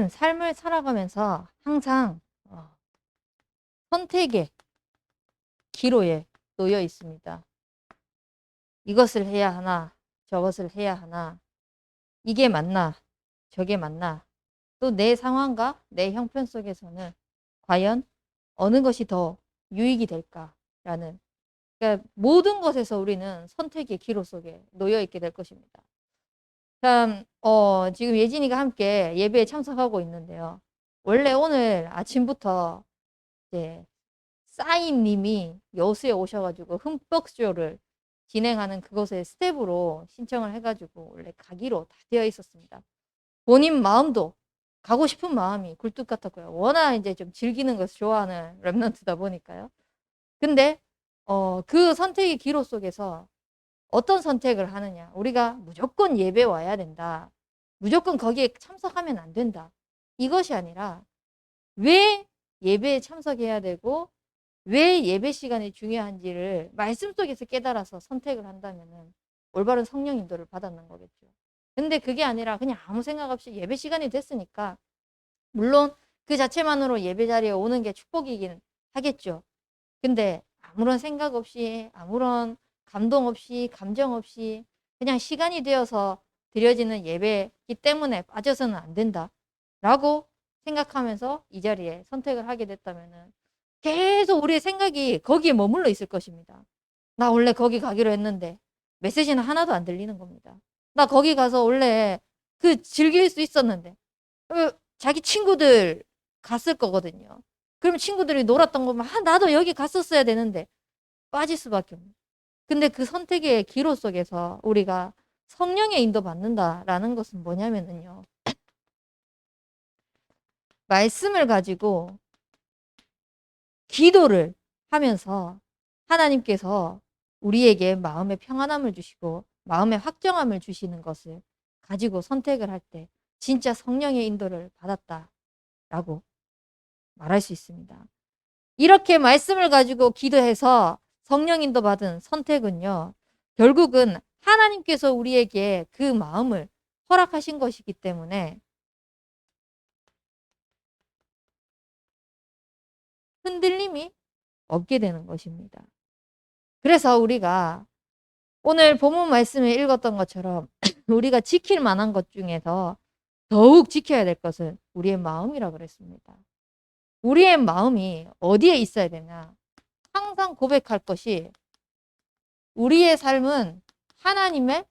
삶을 살아가면서 항상 선택의 기로에 놓여 있습니다. 이것을 해야 하나, 저것을 해야 하나, 이게 맞나, 저게 맞나, 또 내 상황과 내 형편 속에서는 과연 어느 것이 더 유익이 될까라는, 그러니까 모든 것에서 우리는 선택의 기로 속에 놓여 있게 될 것입니다. 참, 지금 예진이가 함께 예배에 참석하고 있는데요. 원래 오늘 아침부터 이제 싸임님이 여수에 오셔가지고 흠뻑쇼를 진행하는 그것의 스텝으로 신청을 해가지고 원래 가기로 다 되어 있었습니다. 본인 마음도 가고 싶은 마음이 굴뚝 같았고요. 워낙 이제 좀 즐기는 것을 좋아하는 랩런트다 보니까요. 근데 그 선택의 기로 속에서 어떤 선택을 하느냐. 우리가 무조건 예배 와야 된다. 무조건 거기에 참석하면 안 된다. 이것이 아니라 왜 예배에 참석해야 되고 왜 예배 시간이 중요한지를 말씀 속에서 깨달아서 선택을 한다면 올바른 성령 인도를 받았는 거겠죠. 근데 그게 아니라 그냥 아무 생각 없이 예배 시간이 됐으니까 물론 그 자체만으로 예배 자리에 오는 게 축복이긴 하겠죠. 근데 아무런 생각 없이 아무런 감동 없이 감정 없이 그냥 시간이 되어서 드려지는 예배이기 때문에 빠져서는 안 된다 라고 생각하면서 이 자리에 선택을 하게 됐다면 계속 우리의 생각이 거기에 머물러 있을 것입니다. 나 원래 거기 가기로 했는데 메시지는 하나도 안 들리는 겁니다. 나 거기 가서 원래 그 즐길 수 있었는데 자기 친구들 갔을 거거든요. 그럼 친구들이 놀았던 거면 나도 여기 갔었어야 되는데 빠질 수밖에 없는. 근데 그 선택의 기로 속에서 우리가 성령의 인도 받는다라는 것은 뭐냐면요. 말씀을 가지고 기도를 하면서 하나님께서 우리에게 마음의 평안함을 주시고 마음의 확정함을 주시는 것을 가지고 선택을 할 때 진짜 성령의 인도를 받았다라고 말할 수 있습니다. 이렇게 말씀을 가지고 기도해서 성령 인도 받은 선택은요. 결국은 하나님께서 우리에게 그 마음을 허락하신 것이기 때문에 흔들림이 없게 되는 것입니다. 그래서 우리가 오늘 본문 말씀을 읽었던 것처럼 우리가 지킬 만한 것 중에서 더욱 지켜야 될 것은 우리의 마음이라 그랬습니다. 우리의 마음이 어디에 있어야 되냐? 항상 고백할 것이 우리의 삶은 하나님의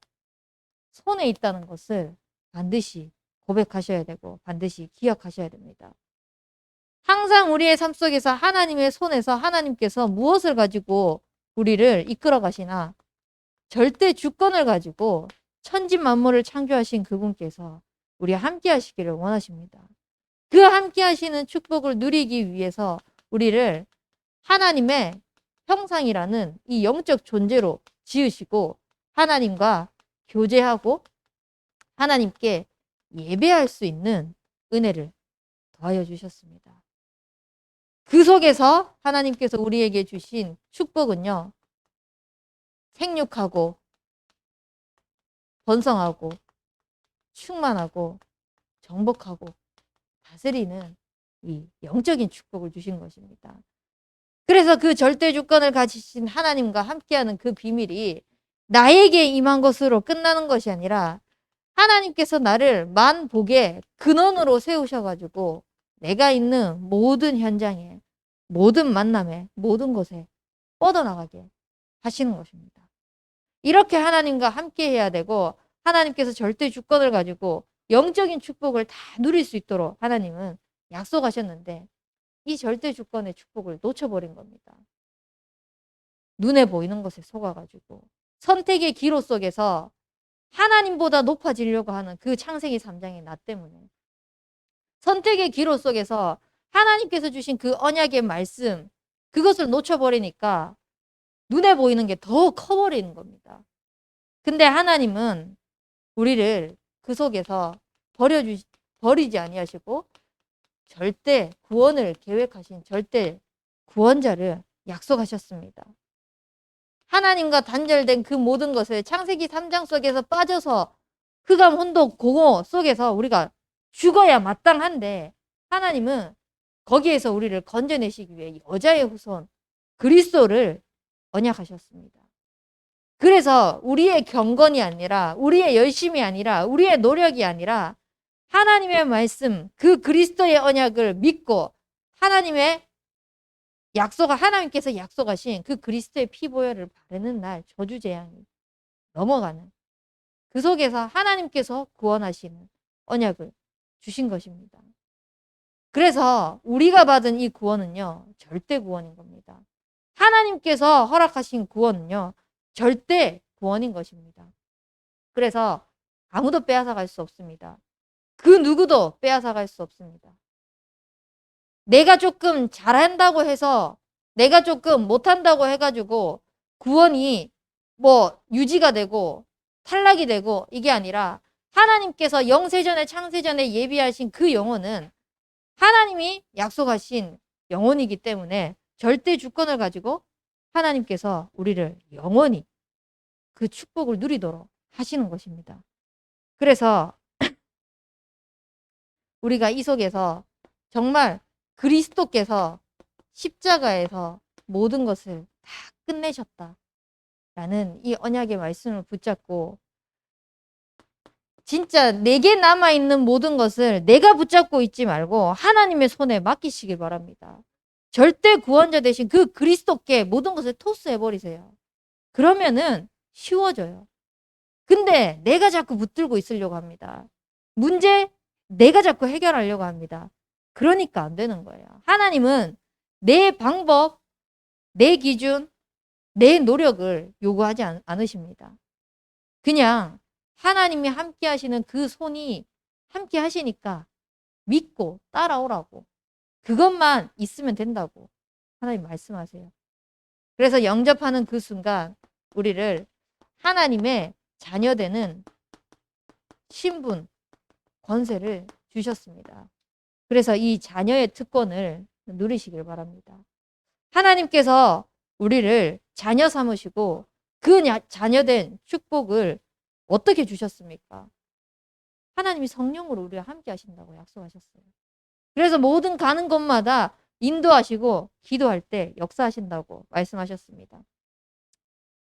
손에 있다는 것을 반드시 고백하셔야 되고 반드시 기억하셔야 됩니다. 항상 우리의 삶 속에서 하나님의 손에서 하나님께서 무엇을 가지고 우리를 이끌어 가시나 절대 주권을 가지고 천지 만물을 창조하신 그분께서 우리와 함께 하시기를 원하십니다. 그 함께 하시는 축복을 누리기 위해서 우리를 하나님의 형상이라는 이 영적 존재로 지으시고 하나님과 교제하고 하나님께 예배할 수 있는 은혜를 더하여 주셨습니다. 그 속에서 하나님께서 우리에게 주신 축복은요. 생육하고 번성하고 충만하고 정복하고 다스리는 이 영적인 축복을 주신 것입니다. 그래서 그 절대 주권을 가지신 하나님과 함께하는 그 비밀이 나에게 임한 것으로 끝나는 것이 아니라 하나님께서 나를 만복의 근원으로 세우셔가지고 내가 있는 모든 현장에 모든 만남에 모든 곳에 뻗어나가게 하시는 것입니다. 이렇게 하나님과 함께 해야 되고 하나님께서 절대 주권을 가지고 영적인 축복을 다 누릴 수 있도록 하나님은 약속하셨는데 이 절대 주권의 축복을 놓쳐버린 겁니다. 눈에 보이는 것에 속아가지고 선택의 기로 속에서 하나님보다 높아지려고 하는 그 창세기 3장의 나 때문에 선택의 기로 속에서 하나님께서 주신 그 언약의 말씀 그것을 놓쳐버리니까 눈에 보이는 게 더 커버리는 겁니다. 근데 하나님은 우리를 그 속에서 버리지 아니하시고 절대 구원을 계획하신 절대 구원자를 약속하셨습니다. 하나님과 단절된 그 모든 것을 창세기 3장 속에서 빠져서 흑암 혼돈 공허 속에서 우리가 죽어야 마땅한데 하나님은 거기에서 우리를 건져내시기 위해 여자의 후손 그리스도를 언약하셨습니다. 그래서 우리의 경건이 아니라 우리의 열심이 아니라 우리의 노력이 아니라 하나님의 말씀 그 그리스도의 언약을 믿고 하나님께서 약속하신 그 그리스도의 피보혈을 바르는 날 저주재앙이 넘어가는 그 속에서 하나님께서 구원하시는 언약을 주신 것입니다. 그래서 우리가 받은 이 구원은요, 절대 구원인 겁니다. 하나님께서 허락하신 구원은요, 절대 구원인 것입니다. 그래서 아무도 빼앗아갈 수 없습니다. 그 누구도 빼앗아갈 수 없습니다. 내가 조금 잘한다고 해서 내가 조금 못한다고 해가지고 구원이 유지가 되고 탈락이 되고 이게 아니라 하나님께서 영세전에 창세전에 예비하신 그 영혼은 하나님이 약속하신 영혼이기 때문에 절대 주권을 가지고 하나님께서 우리를 영원히 그 축복을 누리도록 하시는 것입니다. 그래서 우리가 이 속에서 정말 그리스도께서 십자가에서 모든 것을 다 끝내셨다라는 이 언약의 말씀을 붙잡고 진짜 내게 남아있는 모든 것을 내가 붙잡고 있지 말고 하나님의 손에 맡기시길 바랍니다. 절대 구원자 되신 그 그리스도께 모든 것을 토스해버리세요. 그러면은 쉬워져요. 근데 내가 자꾸 붙들고 있으려고 합니다. 문제 내가 자꾸 해결하려고 합니다. 그러니까 안 되는 거예요. 하나님은 내 방법, 내 기준, 내 노력을 요구하지 않으십니다. 그냥 하나님이 함께 하시는 그 손이 함께 하시니까 믿고 따라오라고. 그것만 있으면 된다고 하나님 말씀하세요. 그래서 영접하는 그 순간 우리를 하나님의 자녀되는 신분, 권세를 주셨습니다. 그래서 이 자녀의 특권을 누리시길 바랍니다. 하나님께서 우리를 자녀 삼으시고 그 자녀된 축복을 어떻게 주셨습니까? 하나님이 성령으로 우리와 함께 하신다고 약속하셨어요. 그래서 모든 가는 곳마다 인도하시고 기도할 때 역사하신다고 말씀하셨습니다.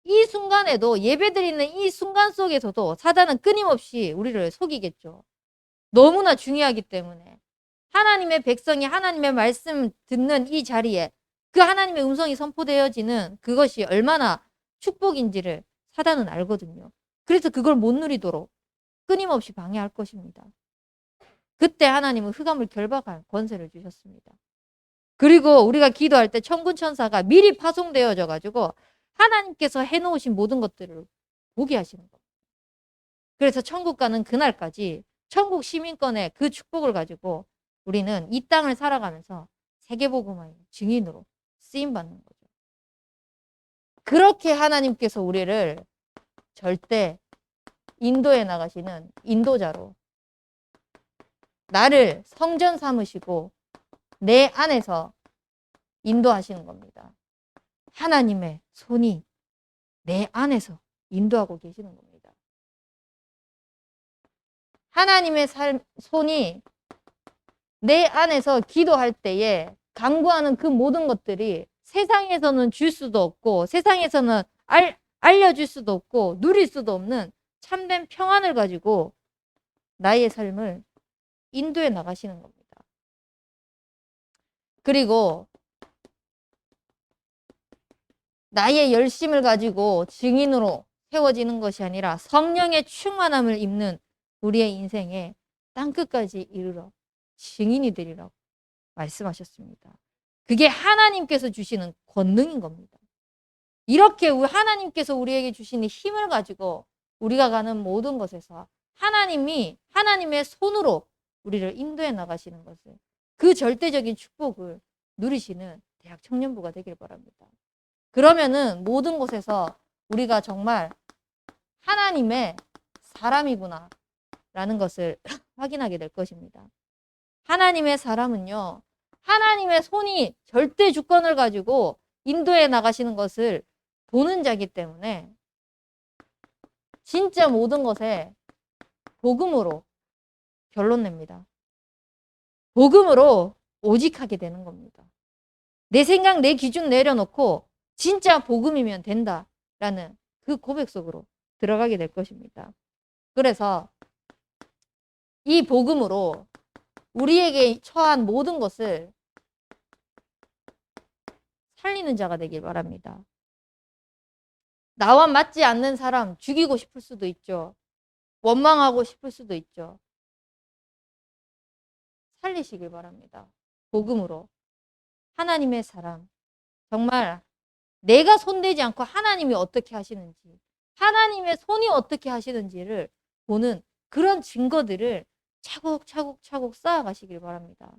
이 순간에도 예배드리는 이 순간 속에서도 사단은 끊임없이 우리를 속이겠죠. 너무나 중요하기 때문에 하나님의 백성이 하나님의 말씀 듣는 이 자리에 그 하나님의 음성이 선포되어지는 그것이 얼마나 축복인지를 사단은 알거든요. 그래서 그걸 못 누리도록 끊임없이 방해할 것입니다. 그때 하나님은 흑암을 결박할 권세를 주셨습니다. 그리고 우리가 기도할 때 천군 천사가 미리 파송되어져 가지고 하나님께서 해놓으신 모든 것들을 보게 하시는 겁니다. 그래서 천국 가는 그날까지 천국 시민권의 그 축복을 가지고 우리는 이 땅을 살아가면서 세계복음화의 증인으로 쓰임받는 거죠. 그렇게 하나님께서 우리를 절대 인도에 나가시는 인도자로 나를 성전 삼으시고 내 안에서 인도하시는 겁니다. 하나님의 손이 내 안에서 인도하고 계시는 겁니다. 하나님의 손이 내 안에서 기도할 때에 강구하는 그 모든 것들이 세상에서는 줄 수도 없고 세상에서는 알려줄 수도 없고 누릴 수도 없는 참된 평안을 가지고 나의 삶을 인도해 나가시는 겁니다. 그리고 나의 열심을 가지고 증인으로 세워지는 것이 아니라 성령의 충만함을 입는 우리의 인생에 땅끝까지 이르러 증인이 되리라고 말씀하셨습니다. 그게 하나님께서 주시는 권능인 겁니다. 이렇게 하나님께서 우리에게 주시는 힘을 가지고 우리가 가는 모든 것에서 하나님의 손으로 우리를 인도해 나가시는 것을 그 절대적인 축복을 누리시는 대학 청년부가 되길 바랍니다. 그러면은 모든 곳에서 우리가 정말 하나님의 사람이구나 라는 것을 확인하게 될 것입니다. 하나님의 사람은요, 하나님의 손이 절대 주권을 가지고 인도해 나가시는 것을 보는 자이기 때문에 진짜 모든 것에 복음으로 결론 냅니다. 복음으로 오직하게 되는 겁니다. 내 생각, 내 기준 내려놓고 진짜 복음이면 된다라는 그 고백 속으로 들어가게 될 것입니다. 그래서 이 복음으로 우리에게 처한 모든 것을 살리는 자가 되길 바랍니다. 나와 맞지 않는 사람 죽이고 싶을 수도 있죠. 원망하고 싶을 수도 있죠. 살리시길 바랍니다. 복음으로. 하나님의 사람. 정말 내가 손대지 않고 하나님이 어떻게 하시는지, 하나님의 손이 어떻게 하시는지를 보는 그런 증거들을 차곡차곡 쌓아가시길 바랍니다.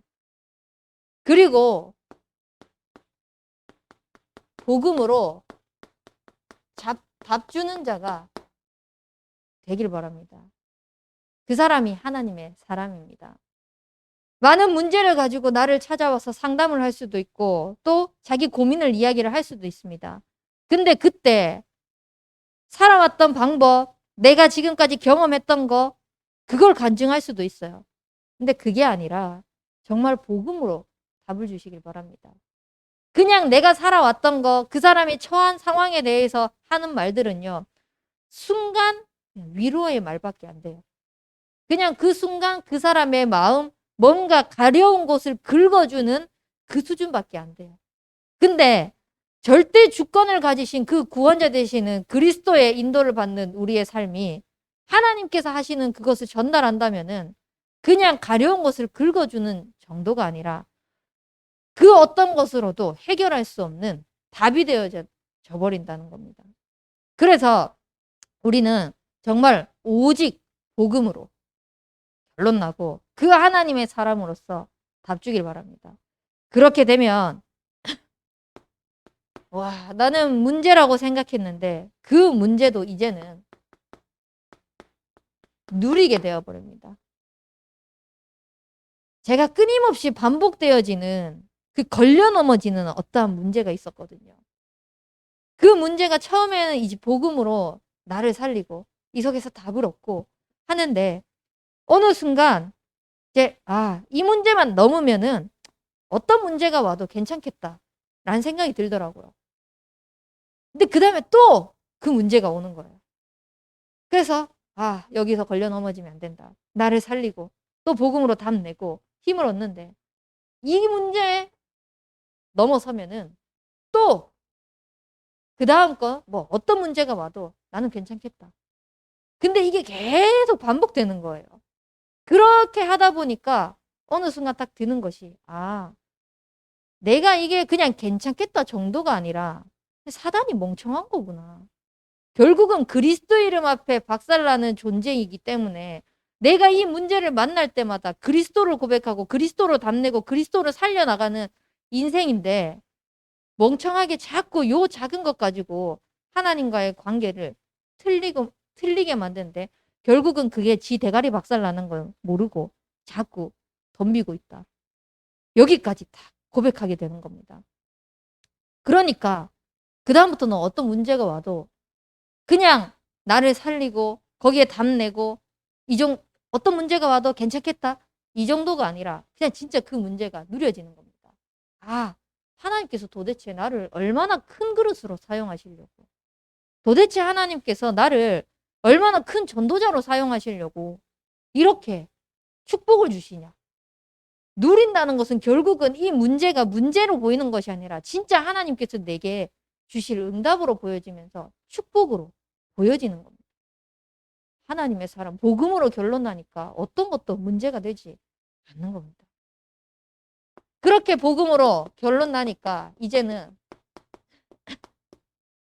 그리고 복음으로 답 주는 자가 되길 바랍니다. 그 사람이 하나님의 사람입니다. 많은 문제를 가지고 나를 찾아와서 상담을 할 수도 있고 또 자기 고민을 이야기를 할 수도 있습니다. 근데 그때 살아왔던 방법, 내가 지금까지 경험했던 거 그걸 간증할 수도 있어요. 근데 그게 아니라 정말 복음으로 답을 주시길 바랍니다. 그냥 내가 살아왔던 거, 그 사람이 처한 상황에 대해서 하는 말들은요. 순간 위로의 말밖에 안 돼요. 그냥 그 순간 그 사람의 마음, 뭔가 가려운 곳을 긁어주는 그 수준밖에 안 돼요. 근데 절대 주권을 가지신 그 구원자 되시는 그리스도의 인도를 받는 우리의 삶이 하나님께서 하시는 그것을 전달한다면은 그냥 가려운 것을 긁어주는 정도가 아니라 그 어떤 것으로도 해결할 수 없는 답이 되어져 버린다는 겁니다. 그래서 우리는 정말 오직 복음으로 결론 나고 그 하나님의 사람으로서 답 주길 바랍니다. 그렇게 되면 와, 나는 문제라고 생각했는데 그 문제도 이제는 누리게 되어버립니다. 제가 끊임없이 반복되어지는 그 걸려 넘어지는 어떠한 문제가 있었거든요. 그 문제가 처음에는 이제 복음으로 나를 살리고 이 속에서 답을 얻고 하는데 어느 순간 이제 이 문제만 넘으면은 어떤 문제가 와도 괜찮겠다라는 생각이 들더라고요. 근데 그 다음에 또 그 문제가 오는 거예요. 그래서 여기서 걸려 넘어지면 안 된다. 나를 살리고 또 복음으로 답 내고 힘을 얻는데 이 문제에 넘어서면은 또 그 다음 거 뭐 어떤 문제가 와도 나는 괜찮겠다. 근데 이게 계속 반복되는 거예요. 그렇게 하다 보니까 어느 순간 딱 드는 것이 내가 이게 그냥 괜찮겠다 정도가 아니라 사단이 멍청한 거구나. 결국은 그리스도 이름 앞에 박살나는 존재이기 때문에 내가 이 문제를 만날 때마다 그리스도를 고백하고 그리스도로 답내고 그리스도를 살려나가는 인생인데 멍청하게 자꾸 요 작은 것 가지고 하나님과의 관계를 틀리게 만드는데 결국은 그게 지 대가리 박살나는 걸 모르고 자꾸 덤비고 있다. 여기까지 다 고백하게 되는 겁니다. 그러니까 그다음부터는 어떤 문제가 와도 그냥 나를 살리고 거기에 답내고 어떤 문제가 와도 괜찮겠다. 이 정도가 아니라 그냥 진짜 그 문제가 누려지는 겁니다. 하나님께서 도대체 나를 얼마나 큰 그릇으로 사용하시려고 도대체 하나님께서 나를 얼마나 큰 전도자로 사용하시려고 이렇게 축복을 주시냐. 누린다는 것은 결국은 이 문제가 문제로 보이는 것이 아니라 진짜 하나님께서 내게 주실 응답으로 보여지면서 축복으로 보여지는 겁니다. 하나님의 사람, 복음으로 결론 나니까 어떤 것도 문제가 되지 않는 겁니다. 그렇게 복음으로 결론 나니까 이제는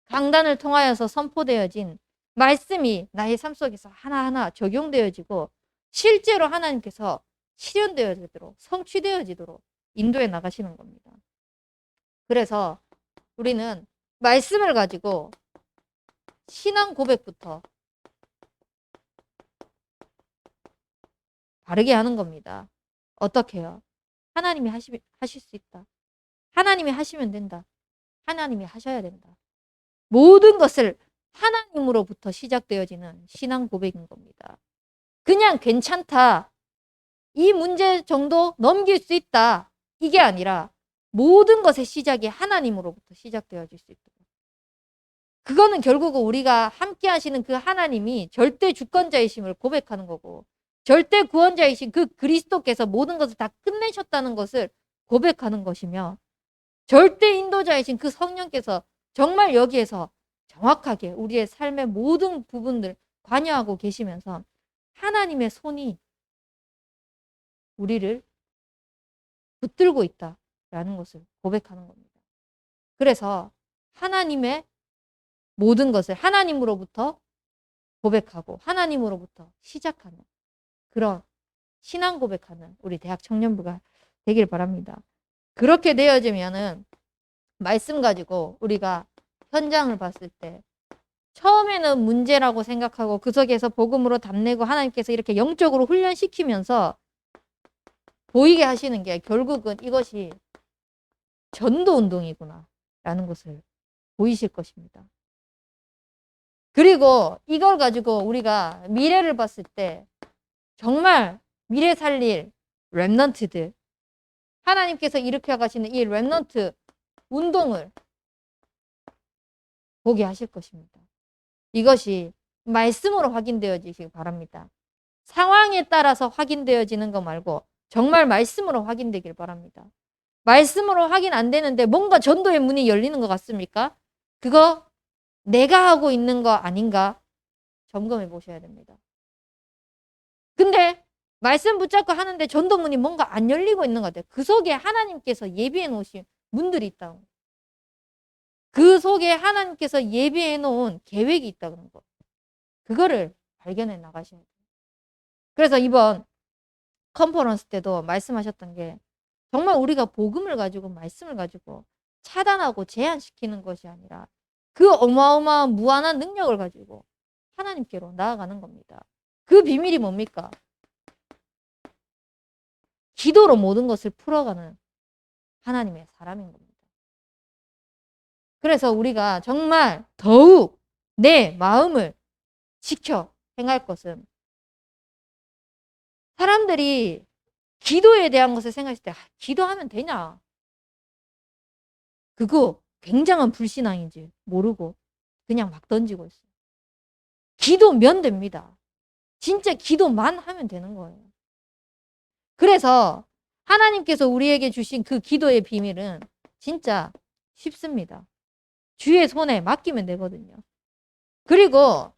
강단을 통하여서 선포되어진 말씀이 나의 삶 속에서 하나하나 적용되어지고 실제로 하나님께서 실현되어지도록 성취되어지도록 인도해 나가시는 겁니다. 그래서 우리는 말씀을 가지고 신앙 고백부터 바르게 하는 겁니다. 어떻게요? 하나님이 하실 수 있다. 하나님이 하시면 된다. 하나님이 하셔야 된다. 모든 것을 하나님으로부터 시작되어지는 신앙 고백인 겁니다. 그냥 괜찮다. 이 문제 정도 넘길 수 있다. 이게 아니라 모든 것의 시작이 하나님으로부터 시작되어질 수 있도록. 그거는 결국은 우리가 함께 하시는 그 하나님이 절대 주권자이심을 고백하는 거고 절대 구원자이신 그 그리스도께서 모든 것을 다 끝내셨다는 것을 고백하는 것이며 절대 인도자이신 그 성령께서 정말 여기에서 정확하게 우리의 삶의 모든 부분들 관여하고 계시면서 하나님의 손이 우리를 붙들고 있다라는 것을 고백하는 겁니다. 그래서 하나님의 모든 것을 하나님으로부터 고백하고 하나님으로부터 시작하는 그런 신앙 고백하는 우리 대학 청년부가 되길 바랍니다. 그렇게 되어지면은 말씀 가지고 우리가 현장을 봤을 때 처음에는 문제라고 생각하고 그 속에서 복음으로 답내고 하나님께서 이렇게 영적으로 훈련시키면서 보이게 하시는 게 결국은 이것이 전도 운동이구나 라는 것을 보이실 것입니다. 그리고 이걸 가지고 우리가 미래를 봤을 때 정말 미래 살릴 렘넌트들 하나님께서 일으켜 가시는 이 렘넌트 운동을 보게 하실 것입니다. 이것이 말씀으로 확인되어지시기 바랍니다. 상황에 따라서 확인되어지는 거 말고 정말 말씀으로 확인되길 바랍니다. 말씀으로 확인 안 되는데 뭔가 전도의 문이 열리는 것 같습니까? 그거 내가 하고 있는 거 아닌가 점검해 보셔야 됩니다. 근데 말씀 붙잡고 하는데 전도문이 뭔가 안 열리고 있는 것 같아요. 그 속에 하나님께서 예비해 놓으신 문들이 있다고. 그 속에 하나님께서 예비해 놓은 계획이 있다는 거. 그거를 발견해 나가셔야 돼요. 그래서 이번 컨퍼런스 때도 말씀하셨던 게 정말 우리가 복음을 가지고 말씀을 가지고 차단하고 제한시키는 것이 아니라 그 어마어마한 무한한 능력을 가지고 하나님께로 나아가는 겁니다. 그 비밀이 뭡니까? 기도로 모든 것을 풀어가는 하나님의 사람인 겁니다. 그래서 우리가 정말 더욱 내 마음을 지켜 행할 것은 사람들이 기도에 대한 것을 생각했을 때 기도하면 되냐? 그거 굉장한 불신앙인지 모르고 그냥 막 던지고 있어요. 기도면 됩니다. 진짜 기도만 하면 되는 거예요. 그래서 하나님께서 우리에게 주신 그 기도의 비밀은 진짜 쉽습니다. 주의 손에 맡기면 되거든요. 그리고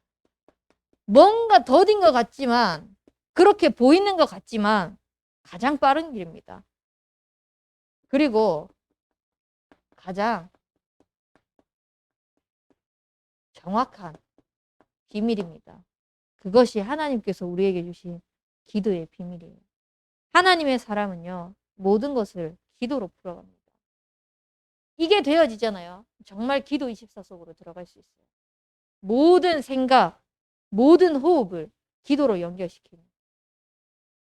뭔가 더딘 것 같지만 그렇게 보이는 것 같지만 가장 빠른 길입니다. 그리고 가장 정확한 비밀입니다. 그것이 하나님께서 우리에게 주신 기도의 비밀이에요. 하나님의 사람은요, 모든 것을 기도로 풀어갑니다. 이게 되어지잖아요. 정말 기도 24 속으로 들어갈 수 있어요. 모든 생각, 모든 호흡을 기도로 연결시키는.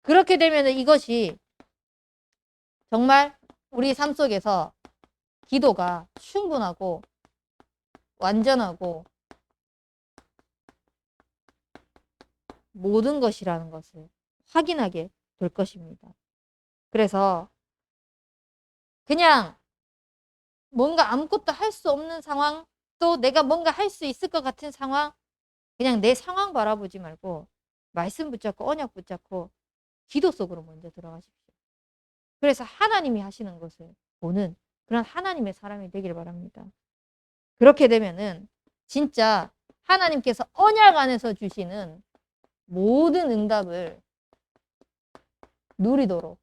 그렇게 되면 이것이 정말 우리 삶 속에서 기도가 충분하고 완전하고 모든 것이라는 것을 확인하게 될 것입니다. 그래서 그냥 뭔가 아무것도 할 수 없는 상황, 또 내가 뭔가 할 수 있을 것 같은 상황, 그냥 내 상황 바라보지 말고 말씀 붙잡고 언약 붙잡고 기도 속으로 먼저 들어가십시오. 그래서 하나님이 하시는 것을 보는 그런 하나님의 사람이 되길 바랍니다. 그렇게 되면은 진짜 하나님께서 언약 안에서 주시는 모든 응답을 누리도록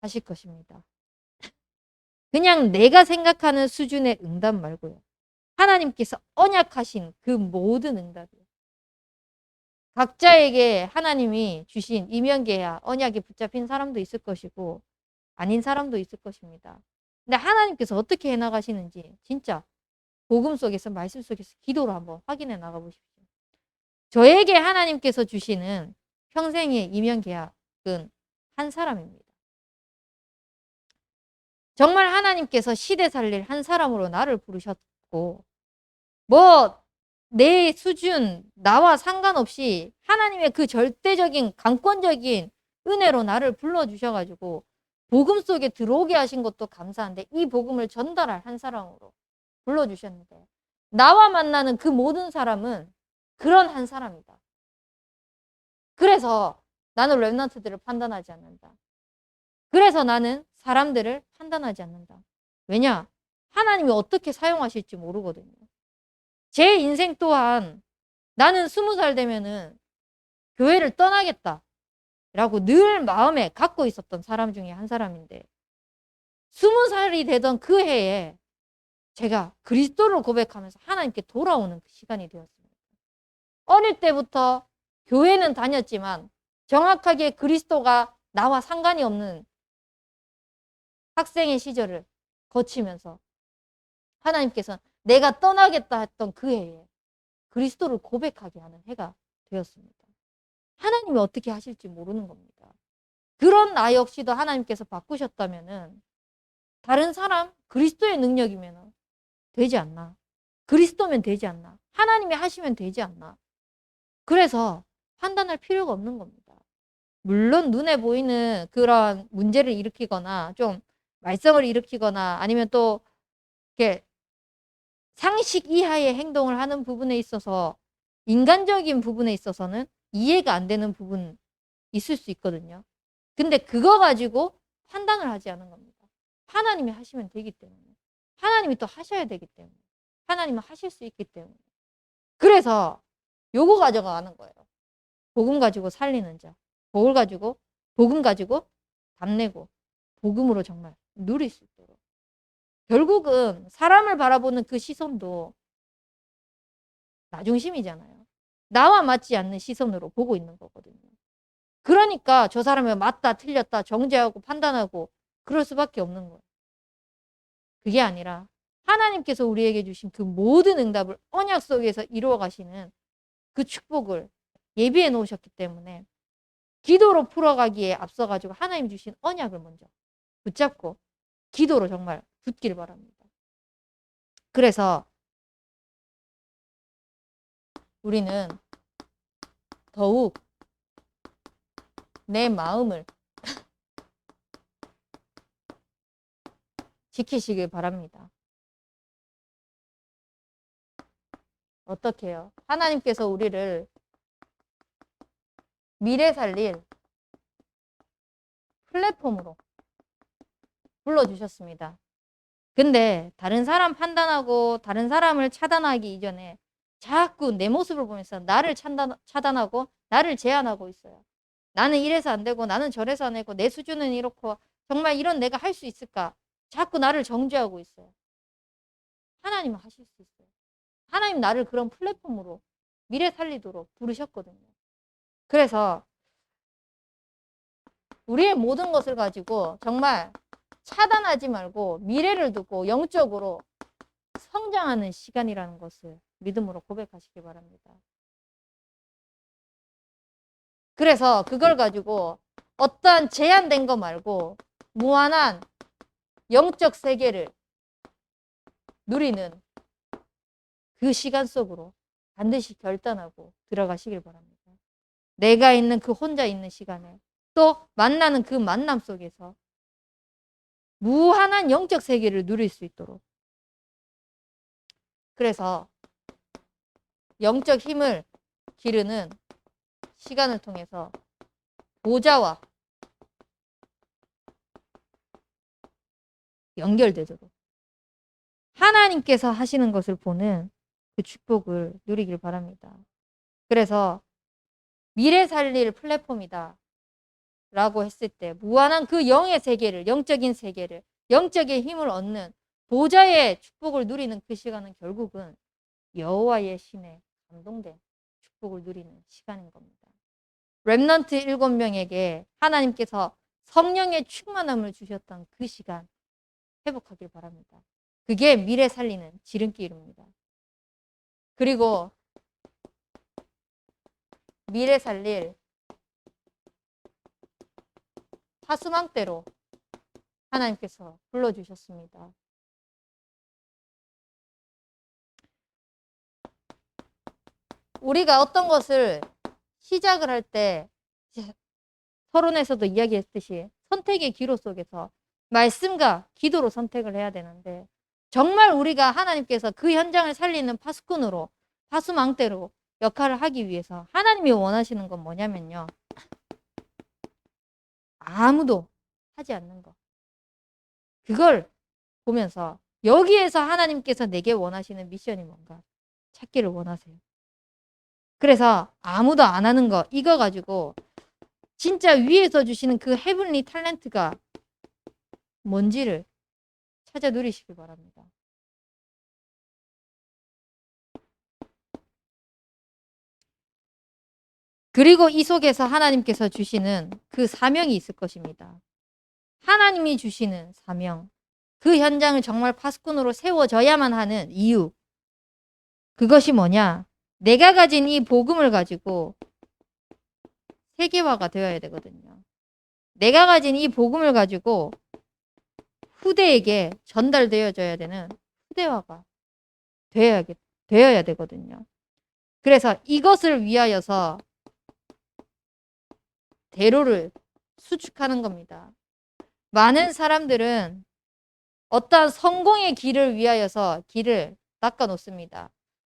하실 것입니다. 그냥 내가 생각하는 수준의 응답 말고요. 하나님께서 언약하신 그 모든 응답이요. 각자에게 하나님이 주신 이면계야 언약에 붙잡힌 사람도 있을 것이고 아닌 사람도 있을 것입니다. 근데 하나님께서 어떻게 해나가시는지 진짜 복음 속에서 말씀 속에서 기도로 한번 확인해 나가보십시오. 저에게 하나님께서 주시는 평생의 이면계약은 한 사람입니다. 정말 하나님께서 시대 살릴 한 사람으로 나를 부르셨고 뭐 내 수준, 나와 상관없이 하나님의 그 절대적인 강권적인 은혜로 나를 불러주셔가지고 복음 속에 들어오게 하신 것도 감사한데 이 복음을 전달할 한 사람으로 불러주셨는데 나와 만나는 그 모든 사람은 그런 한 사람이다. 그래서 나는 렘넌트들을 판단하지 않는다. 그래서 나는 사람들을 판단하지 않는다. 왜냐? 하나님이 어떻게 사용하실지 모르거든요. 제 인생 또한 나는 20살 되면은 교회를 떠나겠다 라고 늘 마음에 갖고 있었던 사람 중에 한 사람인데 20살이 되던 그 해에 제가 그리스도를 고백하면서 하나님께 돌아오는 그 시간이 되었습니다. 어릴 때부터 교회는 다녔지만 정확하게 그리스도가 나와 상관이 없는 학생의 시절을 거치면서 하나님께서 내가 떠나겠다 했던 그 해에 그리스도를 고백하게 하는 해가 되었습니다. 하나님이 어떻게 하실지 모르는 겁니다. 그런 나 역시도 하나님께서 바꾸셨다면은 다른 사람 그리스도의 능력이면 되지 않나? 그리스도면 되지 않나? 하나님이 하시면 되지 않나? 그래서 판단할 필요가 없는 겁니다. 물론 눈에 보이는 그런 문제를 일으키거나 좀 말썽을 일으키거나 아니면 또 이렇게 상식 이하의 행동을 하는 부분에 있어서 인간적인 부분에 있어서는 이해가 안 되는 부분 있을 수 있거든요. 근데 그거 가지고 판단을 하지 않은 겁니다. 하나님이 하시면 되기 때문에. 하나님이 또 하셔야 되기 때문에. 하나님은 하실 수 있기 때문에. 그래서 요거 가져가는 거예요. 복음 가지고 살리는 자. 복음 가지고 답내고 복음으로 정말 누릴 수 있도록. 결국은 사람을 바라보는 그 시선도 나중심이잖아요. 나와 맞지 않는 시선으로 보고 있는 거거든요. 그러니까 저 사람이 맞다 틀렸다 정죄하고 판단하고 그럴 수밖에 없는 거예요. 그게 아니라 하나님께서 우리에게 주신 그 모든 응답을 언약 속에서 이루어 가시는 그 축복을 예비해 놓으셨기 때문에 기도로 풀어가기에 앞서가지고 하나님 주신 언약을 먼저 붙잡고 기도로 정말 붙길 바랍니다. 그래서 우리는 더욱 내 마음을 지키시길 바랍니다. 어떻게 해요? 하나님께서 우리를 미래 살릴 플랫폼으로 불러주셨습니다. 근데 다른 사람 판단하고 다른 사람을 차단하기 이전에 자꾸 내 모습을 보면서 나를 차단하고 나를 제한하고 있어요. 나는 이래서 안 되고 나는 저래서 안 되고 내 수준은 이렇고 정말 이런 내가 할 수 있을까? 자꾸 나를 정죄하고 있어요. 하나님은 하실 수 있어요. 하나님 나를 그런 플랫폼으로 미래 살리도록 부르셨거든요. 그래서 우리의 모든 것을 가지고 정말 차단하지 말고 미래를 두고 영적으로 성장하는 시간이라는 것을 믿음으로 고백하시기 바랍니다. 그래서 그걸 가지고 어떠한 제한된 거 말고 무한한 영적 세계를 누리는 그 시간 속으로 반드시 결단하고 들어가시길 바랍니다. 내가 있는 그 혼자 있는 시간에 또 만나는 그 만남 속에서 무한한 영적 세계를 누릴 수 있도록. 그래서 영적 힘을 기르는 시간을 통해서 보좌와 연결되도록 하나님께서 하시는 것을 보는 그 축복을 누리길 바랍니다. 그래서 미래 살릴 플랫폼이다 라고 했을 때 무한한 그 영의 세계를, 영적인 세계를, 영적인 힘을 얻는 보좌의 축복을 누리는 그 시간은 결국은 여호와의 신에 감동된 축복을 누리는 시간인 겁니다. 렘넌트 7명에게 하나님께서 성령의 충만함을 주셨던 그 시간 회복하길 바랍니다. 그게 미래 살리는 지름길입니다. 그리고 미래 살릴 파수망대로 하나님께서 불러주셨습니다. 우리가 어떤 것을 시작을 할 때 서론에서도 이야기했듯이 선택의 기로 속에서 말씀과 기도로 선택을 해야 되는데 정말 우리가 하나님께서 그 현장을 살리는 파수꾼으로 파수망대로 역할을 하기 위해서 하나님이 원하시는 건 뭐냐면요. 아무도 하지 않는 것. 그걸 보면서 여기에서 하나님께서 내게 원하시는 미션이 뭔가 찾기를 원하세요. 그래서 아무도 안 하는 거 이거 가지고 진짜 위에서 주시는 그 헤븐리 탤런트가 뭔지를 찾아 누리시길 바랍니다. 그리고 이 속에서 하나님께서 주시는 그 사명이 있을 것입니다. 하나님이 주시는 사명. 그 현장을 정말 파수꾼으로 세워져야만 하는 이유. 그것이 뭐냐? 내가 가진 이 복음을 가지고 세계화가 되어야 되거든요. 내가 가진 이 복음을 가지고 후대에게 전달되어져야 되는 후대화가 되어야 되거든요. 그래서 이것을 위하여서 대로를 수축하는 겁니다. 많은 사람들은 어떠한 성공의 길을 위하여서 길을 닦아놓습니다.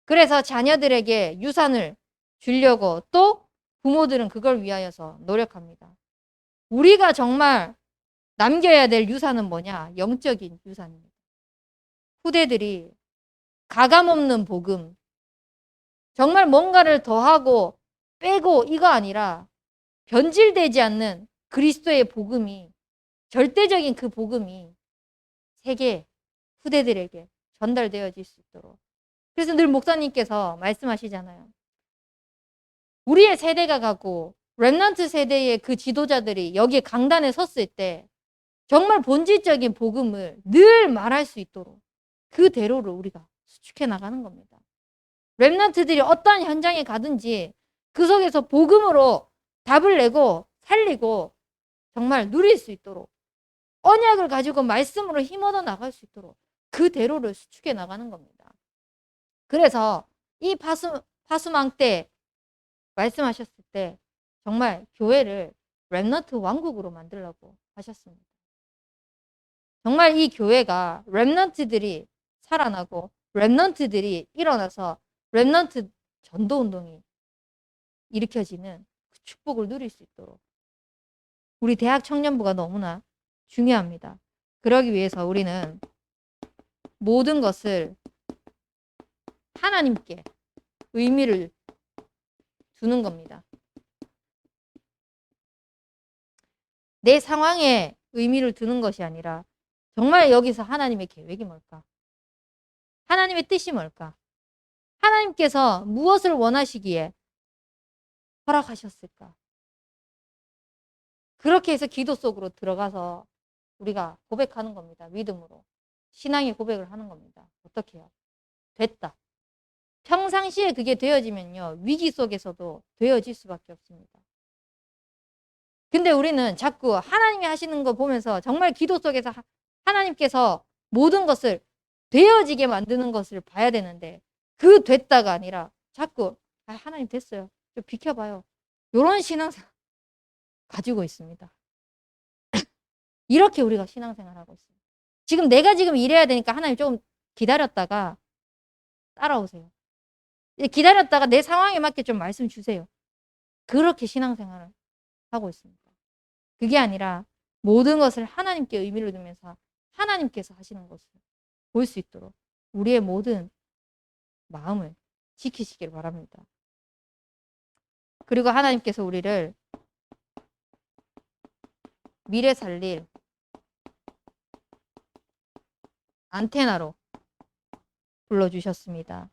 그래서 자녀들에게 유산을 주려고 또 부모들은 그걸 위하여서 노력합니다. 우리가 정말 남겨야 될 유산은 뭐냐? 영적인 유산입니다. 후대들이 가감없는 복음, 정말 뭔가를 더하고 빼고 이거 아니라 변질되지 않는 그리스도의 복음이 절대적인 그 복음이 세계 후대들에게 전달되어질 수 있도록. 그래서 늘 목사님께서 말씀하시잖아요. 우리의 세대가 가고 렘넌트 세대의 그 지도자들이 여기에 강단에 섰을 때 정말 본질적인 복음을 늘 말할 수 있도록 그 대로를 우리가 수축해 나가는 겁니다. 렘넌트들이 어떠한 현장에 가든지 그 속에서 복음으로 답을 내고 살리고 정말 누릴 수 있도록 언약을 가지고 말씀으로 힘얻어 나갈 수 있도록 그 대로를 수축해 나가는 겁니다. 그래서 이 파수망 때 말씀하셨을 때 정말 교회를 렘넌트 왕국으로 만들려고 하셨습니다. 정말 이 교회가 렘넌트들이 살아나고 렘넌트들이 일어나서 렘넌트 전도운동이 일으켜지는 그 축복을 누릴 수 있도록 우리 대학 청년부가 너무나 중요합니다. 그러기 위해서 우리는 모든 것을 하나님께 의미를 두는 겁니다. 내 상황에 의미를 두는 것이 아니라 정말 여기서 하나님의 계획이 뭘까? 하나님의 뜻이 뭘까? 하나님께서 무엇을 원하시기에 허락하셨을까? 그렇게 해서 기도 속으로 들어가서 우리가 고백하는 겁니다. 믿음으로. 신앙의 고백을 하는 겁니다. 어떻게 해요? 됐다. 평상시에 그게 되어지면요. 위기 속에서도 되어질 수밖에 없습니다. 근데 우리는 자꾸 하나님이 하시는 거 보면서 정말 기도 속에서 하나님께서 모든 것을 되어지게 만드는 것을 봐야 되는데 그 됐다가 아니라 자꾸 하나님 됐어요. 좀 비켜봐요. 이런 신앙생활 가지고 있습니다. 이렇게 우리가 신앙생활 하고 있어요. 지금 내가 지금 일해야 되니까 하나님 조금 기다렸다가 따라오세요. 기다렸다가 내 상황에 맞게 좀 말씀 주세요. 그렇게 신앙생활을 하고 있습니다. 그게 아니라 모든 것을 하나님께 의미를 두면서 하나님께서 하시는 것을 볼 수 있도록 우리의 모든 마음을 지키시길 바랍니다. 그리고 하나님께서 우리를 미래 살릴 안테나로 불러주셨습니다.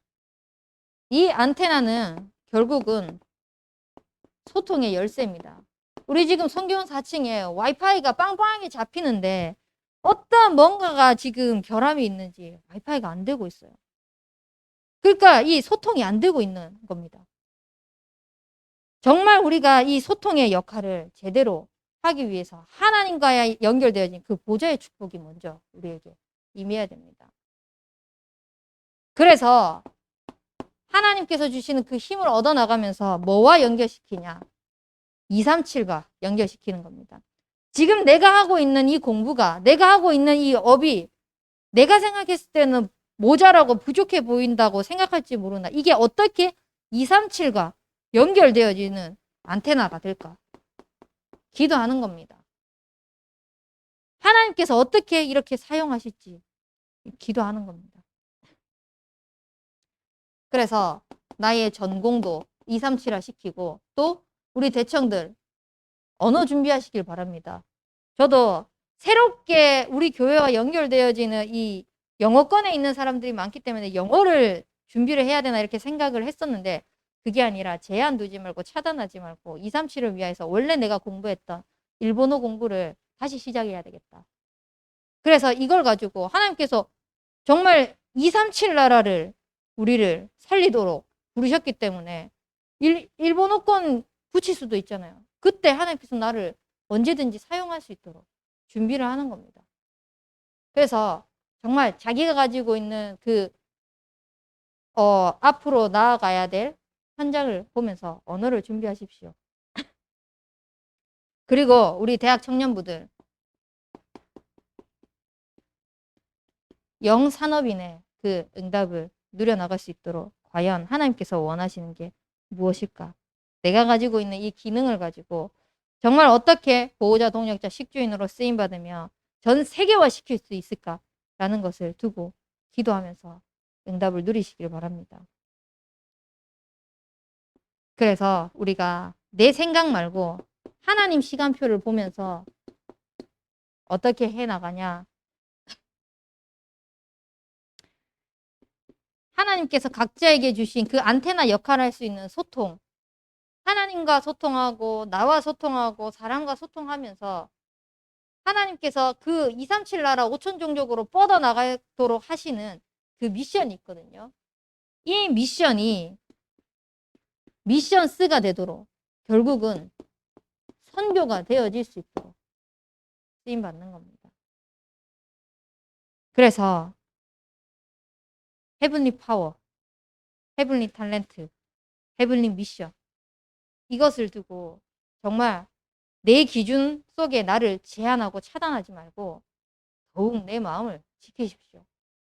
이 안테나는 결국은 소통의 열쇠입니다. 우리 지금 성경 4층에 와이파이가 빵빵하게 잡히는데 어떤 뭔가가 지금 결함이 있는지 와이파이가 안 되고 있어요. 그러니까 이 소통이 안 되고 있는 겁니다. 정말 우리가 이 소통의 역할을 제대로 하기 위해서 하나님과 연결되어진 그 보좌의 축복이 먼저 우리에게 임해야 됩니다. 그래서 하나님께서 주시는 그 힘을 얻어나가면서 뭐와 연결시키냐? 237과 연결시키는 겁니다. 지금 내가 하고 있는 이 공부가, 내가 하고 있는 이 업이 내가 생각했을 때는 모자라고 부족해 보인다고 생각할지 모르나 이게 어떻게 237과 연결되어지는 안테나가 될까? 기도하는 겁니다. 하나님께서 어떻게 이렇게 사용하실지 기도하는 겁니다. 그래서 나의 전공도 237화 시키고 또 우리 대청들 언어 준비하시길 바랍니다. 저도 새롭게 우리 교회와 연결되어지는 이 영어권에 있는 사람들이 많기 때문에 영어를 준비를 해야 되나 이렇게 생각을 했었는데 그게 아니라 제한 두지 말고 차단하지 말고 237을 위해서 원래 내가 공부했던 일본어 공부를 다시 시작해야 되겠다. 그래서 이걸 가지고 하나님께서 정말 237 나라를 우리를 살리도록 부르셨기 때문에 일본어권 붙일 수도 있잖아요. 그때 하나님께서 나를 언제든지 사용할 수 있도록 준비를 하는 겁니다. 그래서 정말 자기가 가지고 있는 그 앞으로 나아가야 될 현장을 보면서 언어를 준비하십시오. 그리고 우리 대학 청년부들 영산업인의 그 응답을 누려나갈 수 있도록 과연 하나님께서 원하시는 게 무엇일까? 내가 가지고 있는 이 기능을 가지고 정말 어떻게 보호자, 동역자, 식주인으로 쓰임받으며 전 세계화시킬 수 있을까라는 것을 두고 기도하면서 응답을 누리시길 바랍니다. 그래서 우리가 내 생각 말고 하나님 시간표를 보면서 어떻게 해나가냐. 하나님께서 각자에게 주신 그 안테나 역할을 할 수 있는 소통. 하나님과 소통하고 나와 소통하고 사람과 소통하면서 하나님께서 그 237 나라 5천 종족으로 뻗어나가도록 하시는 그 미션이 있거든요. 이 미션이 미션 S가 되도록 결국은 선교가 되어질 수 있도록 쓰임받는 겁니다. 그래서 헤블리 파워, 헤블리 탤런트, 헤블리 미션 이것을 두고 정말 내 기준 속에 나를 제한하고 차단하지 말고 더욱 내 마음을 지키십시오.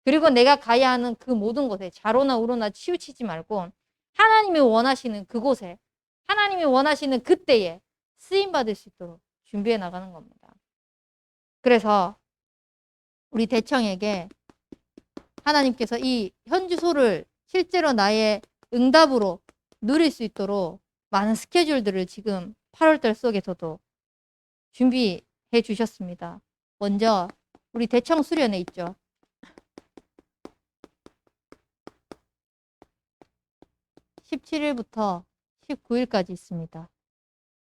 그리고 내가 가야 하는 그 모든 곳에 좌로나 우로나 치우치지 말고 하나님이 원하시는 그곳에 하나님이 원하시는 그때에 쓰임받을 수 있도록 준비해 나가는 겁니다. 그래서 우리 대청에게 하나님께서 이 현주소를 실제로 나의 응답으로 누릴 수 있도록 많은 스케줄들을 지금 8월달 속에서도 준비해 주셨습니다. 먼저 우리 대청 수련회 있죠. 17일부터 19일까지 있습니다.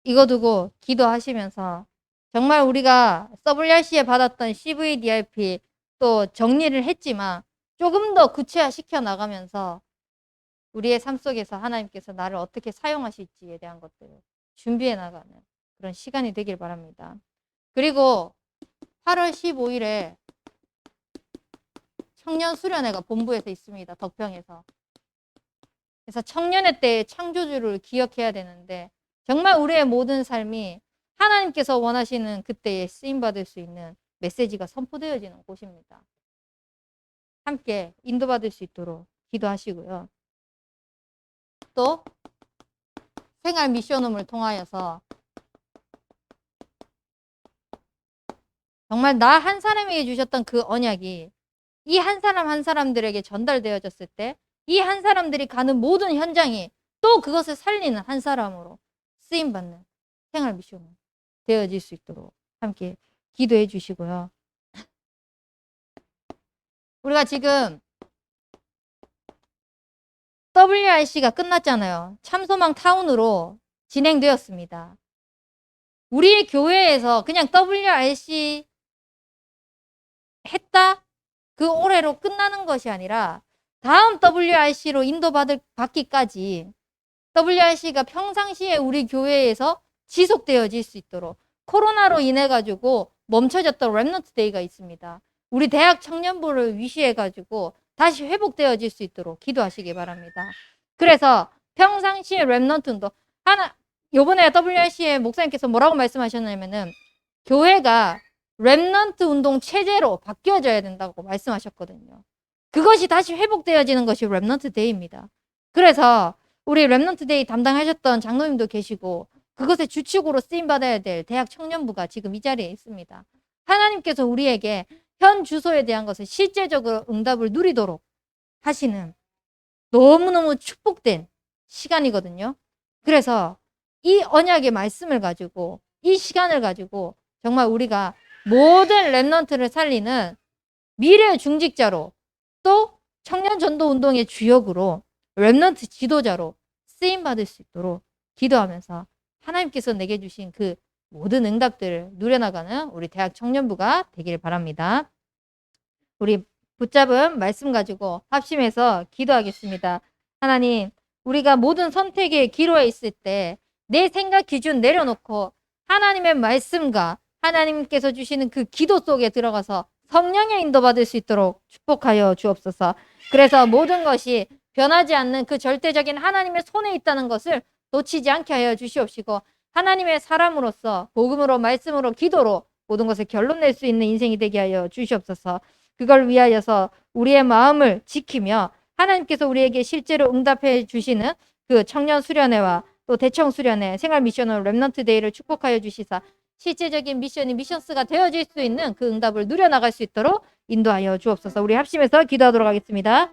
이거 두고 기도하시면서 정말 우리가 WRC에 받았던 CVDRP 또 정리를 했지만 조금 더 구체화 시켜 나가면서 우리의 삶 속에서 하나님께서 나를 어떻게 사용하실지에 대한 것들을 준비해 나가는 그런 시간이 되길 바랍니다. 그리고 8월 15일에 청년 수련회가 본부에서 있습니다. 덕평에서. 그래서 청년회 때의 창조주를 기억해야 되는데 정말 우리의 모든 삶이 하나님께서 원하시는 그때에 쓰임받을 수 있는 메시지가 선포되어지는 곳입니다. 함께 인도받을 수 있도록 기도하시고요. 또 생활 미션홈을 통하여서 정말 나 한 사람에게 주셨던 그 언약이 이 한 사람 한 사람들에게 전달되어졌을 때 이 한 사람들이 가는 모든 현장이 또 그것을 살리는 한 사람으로 쓰임받는 생활 미션홈 되어질 수 있도록 함께 기도해 주시고요. 우리가 지금 WRC가 끝났잖아요. 참소망 타운으로 진행되었습니다. 우리 교회에서 그냥 WRC 했다? 그 올해로 끝나는 것이 아니라 다음 WRC로 받기까지 WRC가 평상시에 우리 교회에서 지속되어질 수 있도록 코로나로 인해 가지고 멈춰졌던 렘넌트 데이가 있습니다. 우리 대학 청년부를 위시해 가지고 다시 회복되어질 수 있도록 기도하시기 바랍니다. 그래서 평상시에 렘넌트도 요번에 WRC의 목사님께서 뭐라고 말씀하셨냐면은 교회가 렘넌트 운동 체제로 바뀌어져야 된다고 말씀하셨거든요. 그것이 다시 회복되어지는 것이 렘넌트 데이입니다. 그래서 우리 렘넌트 데이 담당하셨던 장로님도 계시고 그것의 주축으로 쓰임받아야 될 대학 청년부가 지금 이 자리에 있습니다. 하나님께서 우리에게 현 주소에 대한 것을 실제적으로 응답을 누리도록 하시는 너무너무 축복된 시간이거든요. 그래서 이 언약의 말씀을 가지고 이 시간을 가지고 정말 우리가 모든 렘넌트를 살리는 미래의 중직자로 또 청년 전도 운동의 주역으로 렘넌트 지도자로 쓰임받을 수 있도록 기도하면서 하나님께서 내게 주신 그 모든 응답들을 누려나가는 우리 대학 청년부가 되길 바랍니다. 우리 붙잡은 말씀 가지고 합심해서 기도하겠습니다. 하나님, 우리가 모든 선택의 기로에 있을 때 내 생각 기준 내려놓고 하나님의 말씀과 하나님께서 주시는 그 기도 속에 들어가서 성령의 인도받을 수 있도록 축복하여 주옵소서. 그래서 모든 것이 변하지 않는 그 절대적인 하나님의 손에 있다는 것을 놓치지 않게 하여 주시옵시고 하나님의 사람으로서 복음으로 말씀으로 기도로 모든 것을 결론 낼 수 있는 인생이 되게 하여 주시옵소서. 그걸 위하여서 우리의 마음을 지키며 하나님께서 우리에게 실제로 응답해 주시는 그 청년 수련회와 또 대청 수련회 생활 미션으로 렘넌트 데이를 축복하여 주시사 실제적인 미션이 미션스가 되어질 수 있는 그 응답을 누려나갈 수 있도록 인도하여 주옵소서. 우리 합심해서 기도하도록 하겠습니다.